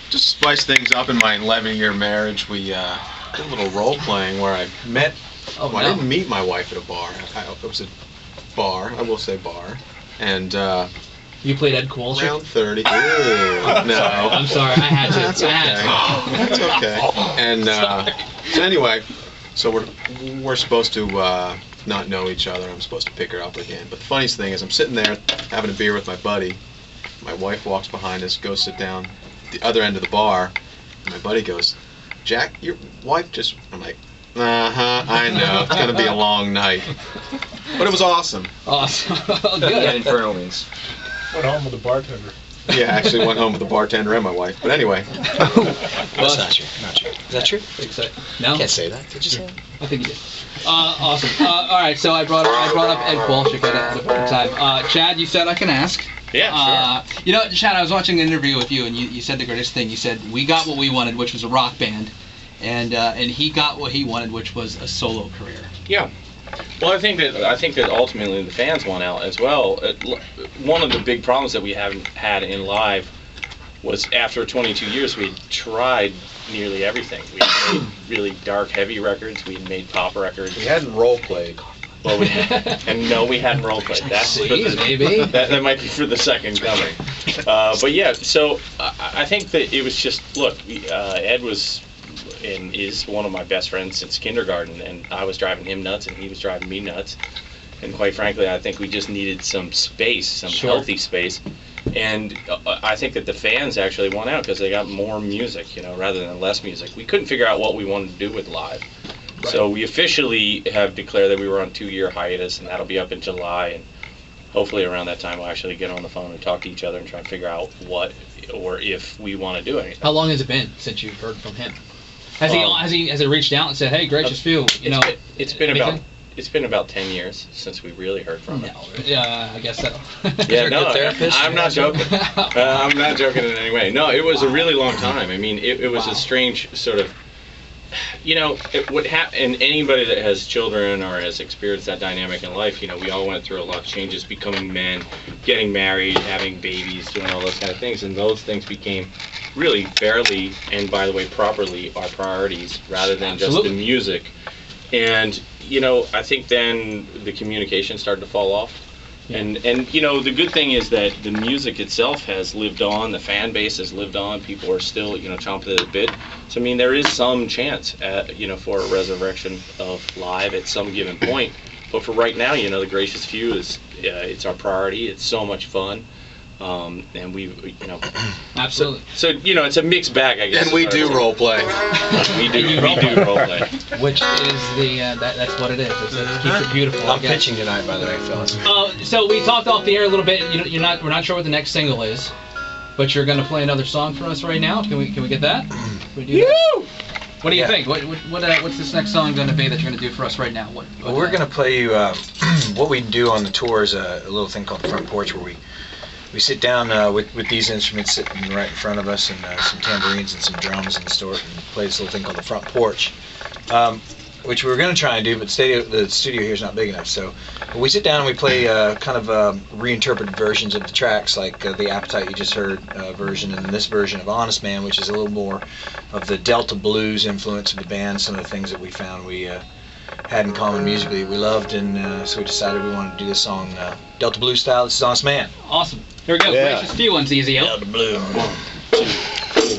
Just to spice things up in my 11-year marriage, we did a little role playing where I met. Oh, well, I didn't meet my wife at a bar. It was a bar. I will say bar. And you played Ed Coolsher? Around 30. Ew, no. I'm sorry. I had to. That's okay. That's okay. And so anyway, so we're supposed to not know each other. I'm supposed to pick her up again. But the funniest thing is, I'm sitting there having a beer with my buddy. My wife walks behind us, goes sit down at the other end of the bar, and my buddy goes, "Jack, your wife just..." I'm like, I know, it's going to be a long night. But it was awesome. Awesome. Good. Yeah, Infernal means. Went home with the bartender. Yeah, actually went home with the bartender and my wife. But anyway. That's not true. Not true. Is that true? No? Can't say that. Did you say that? I think you did. Awesome. All right, so I brought up Ed Coolsher at a point in time. Chad, you said I can ask. Yeah, sure. You know, Chad, I was watching an interview with you, and you said the greatest thing. You said, we got what we wanted, which was a rock band, and he got what he wanted, which was a solo career. Yeah. Well, I think that ultimately the fans won out as well. One of the big problems that we haven't had in live was after 22 years, we tried nearly everything. We made really dark, heavy records. We made pop records. We hadn't role played. Well, and no, we hadn't role played. That's maybe. That might be for the second coming. But yeah, so I think that it was just, look, Ed was and is one of my best friends since kindergarten, and I was driving him nuts, and he was driving me nuts. And quite frankly, I think we just needed some space, some healthy space. And I think that the fans actually won out because they got more music, you know, rather than less music. We couldn't figure out what we wanted to do with live. Right. So we officially have declared that we were on 2-year hiatus, and that'll be up in July. And hopefully around that time we'll actually get on the phone and talk to each other and try and figure out what or if we want to do anything. How long has it been since you've heard from him? Has he reached out and said, "Hey, Gracious Few, you know"? It's been about 10 years since we really heard from him. Yeah, I guess so. Yeah, no, I'm not joking. I'm not joking in any way. No, it was a really long time. I mean, it was a strange sort of, you know, and anybody that has children or has experienced that dynamic in life, you know, we all went through a lot of changes, becoming men, getting married, having babies, doing all those kind of things, and those things became really fairly, and by the way, properly, our priorities rather than just the music. And, you know, I think then the communication started to fall off. Yeah. And you know, the good thing is that the music itself has lived on, the fan base has lived on, people are still, you know, chomping at the bit. So I mean, there is some chance, you know, for a resurrection of live at some given point. But for right now, you know, the Gracious Few is, it's our priority. It's so much fun. And we, you know, absolutely. So you know, it's a mixed bag, I guess. And we do role play. we do role play. Which is the that's what it is. It keeps it beautiful. I'm pitching tonight, by the way, fellas. So we talked off the air a little bit. You know, we're not sure what the next single is, but you're going to play another song for us right now. Can we get that? Can we do that? What do you think? What's this next song going to be that you're going to do for us right now? Well, we're going to play you what we do on the tour is a little thing called the front porch, where we sit down with these instruments sitting right in front of us, and some tambourines and some drums and and play this little thing called the front porch, which we were going to try and do, but the studio here is not big enough. So we sit down and we play kind of reinterpreted versions of the tracks, like the Appetite you just heard version, and this version of Honest Man, which is a little more of the Delta blues influence of the band, some of the things that we found we had in common musically we loved, and so we decided we wanted to do this song Delta blues style. This is Honest Man. Awesome. Here we go. Yeah. Gracious Few ones easy. Delta blue. 1, 2.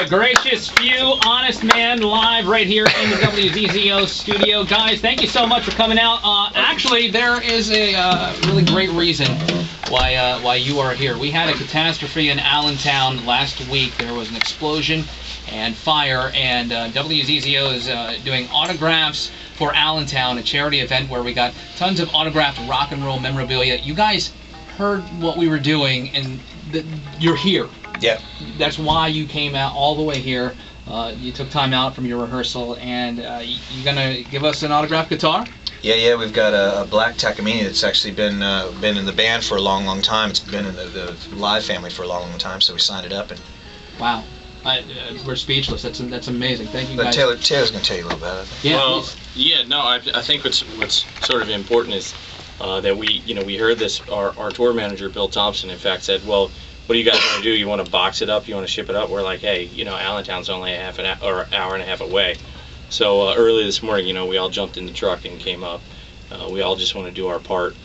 Gracious Few, Honest Man, live right here in the WZZO studio. Guys, thank you so much for coming out. Actually, there is a really great reason why you are here. We had a catastrophe in Allentown last week. There was an explosion and fire, and WZZO is doing autographs for Allentown, a charity event where we got tons of autographed rock and roll memorabilia. You guys heard what we were doing, and you're here. Yeah. That's why you came out all the way here. You took time out from your rehearsal, and you gonna give us an autographed guitar? Yeah. We've got a black Takamine that's actually been in the band for a long time. It's been in the live family for a long time. So we signed it up, and wow, we're speechless. That's amazing. Thank you, but guys. Taylor's gonna tell you a little about it. Yeah. Well, please. yeah, no, I think what's sort of important is that we heard this. Our tour manager Bill Thompson, in fact, said, well, what do you guys want to do? You want to box it up? You want to ship it up? We're like, hey, Allentown's only an hour and a half away. So early this morning, we all jumped in the truck and came up. We all just want to do our part,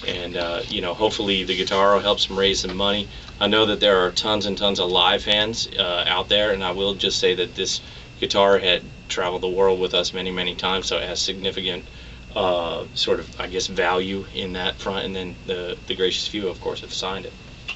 and hopefully the guitar will help some raise some money. I know that there are tons and tons of live fans out there, and I will just say that this guitar had traveled the world with us many times, so it has significant sort of, I guess, value in that front. And then the Gracious Few, of course, have signed it.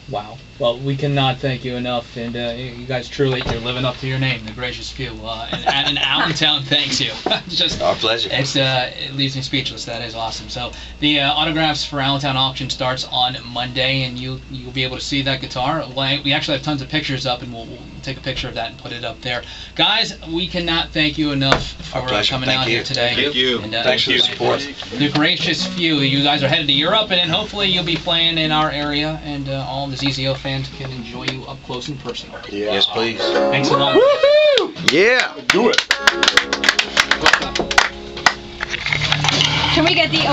Wow. Well, we cannot thank you enough, and you guys truly, you're living up to your name, the Gracious Few. And Allentown thanks you. Just our pleasure. It leaves me speechless. That is awesome. So the autographs for Allentown auction starts on Monday, and you'll be able to see that guitar. We actually have tons of pictures up, and we'll take a picture of that and put it up there. Guys, we cannot thank you enough for coming out here today. Thank you. And, Thanks for the support. The Gracious Few. You guys are headed to Europe, and then hopefully you'll be playing in our area, and all the ZZO fans can enjoy you up close and personal. Yeah. Yes, please. Thanks a lot. Woohoo! Yeah. Do it. Can we get the